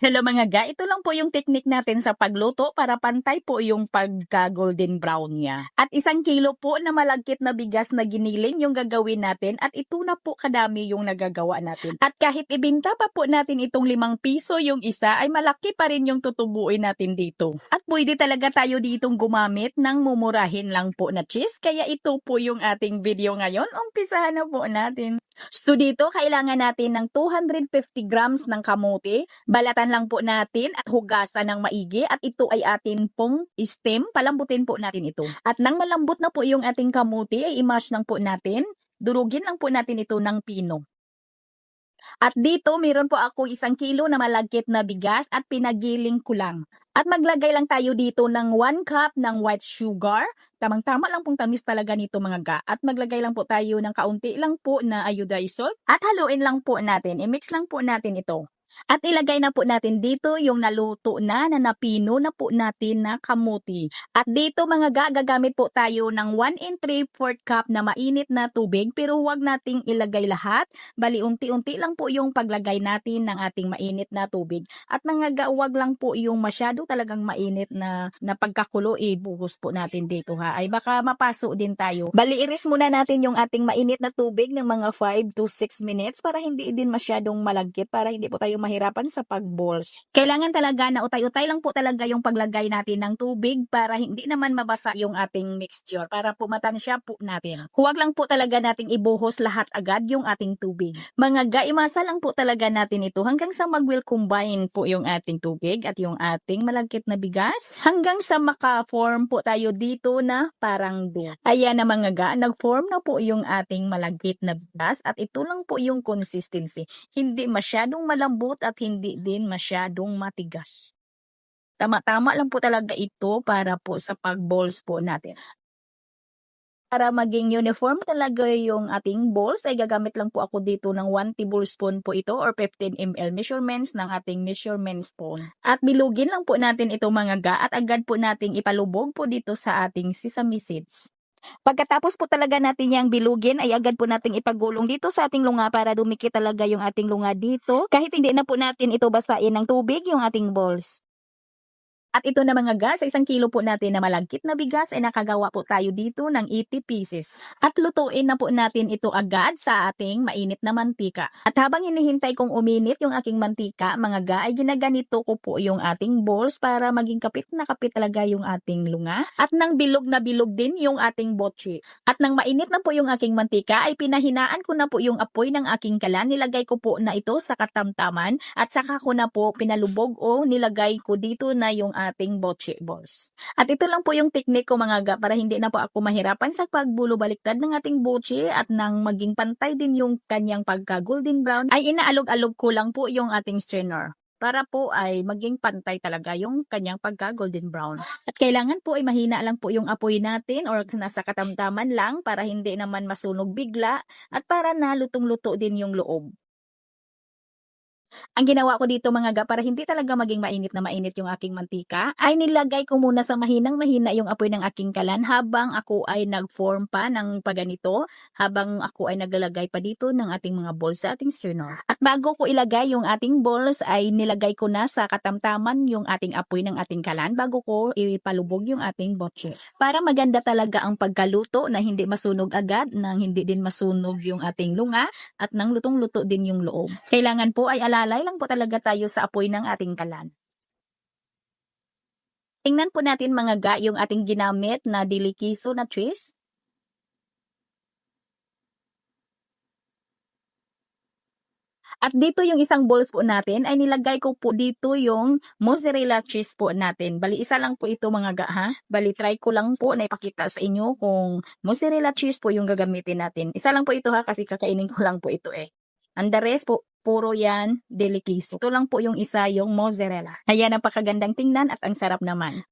Hello mga ga, ito lang po yung technique natin sa pagluto para pantay po yung pagka-golden brown niya. At 1 kilo po na malagkit na bigas na giniling yung gagawin natin at ito na po kadami yung nagagawa natin. At kahit ibinta pa po natin itong 5 piso yung isa ay malaki pa rin yung tutubuin natin dito. At pwede talaga tayo ditong gumamit ng mumurahin lang po na cheese kaya ito po yung ating video ngayon. Umpisahan na po natin. So dito kailangan natin ng 250 grams ng kamote. Balatan lang po natin at hugasan ng maigi at ito ay atin pong stem. Palambutin po natin ito. At nang malambot na po yung ating kamuti ay i-mash lang po natin. Durugin lang po natin ito ng pino. At dito meron po ako 1 kilo na malagkit na bigas at pinagiling ko lang. At maglagay lang tayo dito ng 1 cup ng white sugar. Tamang-tama lang pong tamis talaga nito mga ga. At maglagay lang po tayo ng kaunti lang po na iodized salt. At haluin lang po natin. I-mix lang po natin ito. At ilagay na po natin dito yung naluto na napino na po natin na kamuti. At dito mga ga, gagamit po tayo ng 1 3/4 cup na mainit na tubig pero huwag nating ilagay lahat. Bali unti-unti lang po yung paglagay natin ng ating mainit na tubig. At mga ga, huwag lang po yung masyado talagang mainit na pagkakulo ibuhos po natin dito ha. Ay baka mapaso din tayo. Bali iris muna natin yung ating mainit na tubig ng mga 5 to 6 minutes para hindi din masyadong malagkit para hindi po tayo mahirapan sa pag-balls. Kailangan talaga na utay-utay lang po talaga yung paglagay natin ng tubig para hindi naman mabasa yung ating mixture para pumatansya po natin. Huwag lang po talaga nating ibuhos lahat agad yung ating tubig. Mga ga, imasa lang po talaga natin ito hanggang sa mag-will combine po yung ating tubig at yung ating malagkit na bigas hanggang sa maka-form po tayo dito na parang dough. Ayan na mga ga, nag-form na po yung ating malagkit na bigas at ito lang po yung consistency. Hindi masyadong malambot at hindi din masyadong matigas. Tama-tama lang po talaga ito para po sa pag-balls po natin. Para maging uniform talaga yung ating balls ay gagamit lang po ako dito ng 1 tablespoon po ito or 15 ml measurements ng ating measurement spoon. At bilugin lang po natin ito mga ga at agad po nating ipalubog po dito sa ating sesame seeds. Pagkatapos po talaga natin yung bilugin ay agad po nating ipagulong dito sa ating lunga para dumikit talaga yung ating lunga dito. Kahit hindi na po natin ito basain ng tubig yung ating balls. At ito na mga ga, sa 1 kilo po natin na malagkit na bigas ay nakagawa po tayo dito ng 80 pieces. At lutuin na po natin ito agad sa ating mainit na mantika. At habang hinihintay kong uminit yung aking mantika, mga ga, ay ginaganito ko po yung ating balls para maging kapit na kapit talaga yung ating lunga. At nang bilog na bilog din yung ating botche. At nang mainit na po yung aking mantika, ay pinahinaan ko na po yung apoy ng aking kalan. Nilagay ko po na ito sa katamtaman at saka ko na po pinalubog o nilagay ko dito na yung ating botche balls. At ito lang po yung technique ko mga ga para hindi na po ako mahirapan sa pagbulo baliktad ng ating botche at nang maging pantay din yung kanyang pagka golden brown ay inaalog-alog ko lang po yung ating strainer para po ay maging pantay talaga yung kanyang pagka golden brown. At kailangan po ay mahina lang po yung apoy natin or nasa katamtaman lang para hindi naman masunog bigla at para na lutong-luto din yung loob. Ang ginawa ko dito mga ga para hindi talaga maging mainit na mainit yung aking mantika ay nilagay ko muna sa mahinang-mahina yung apoy ng aking kalan habang ako ay nag-form pa ng paganito, habang ako ay naglalagay pa dito ng ating mga balls sa ating strainer. At bago ko ilagay yung ating balls ay nilagay ko na sa katamtaman yung ating apoy ng ating kalan bago ko ipalubog yung ating botche. Para maganda talaga ang pagkaluto na hindi masunog agad, nang hindi din masunog yung ating lunga at nang lutong-luto din yung loob. Kailangan po ay alalay lang po talaga tayo sa apoy ng ating kalan. Tingnan po natin mga ga yung ating ginamit na delikiso na cheese. At dito yung isang balls po natin ay nilagay ko po dito yung mozzarella cheese po natin. Bali isa lang po ito mga ga ha. Bali try ko lang po na ipakita sa inyo kung mozzarella cheese po yung gagamitin natin. Isa lang po ito ha kasi kakainin ko lang po ito eh. And the rest po, puro yan delikiso. Ito lang po yung isa, yung mozzarella. Ayan, napakagandang tingnan at ang sarap naman.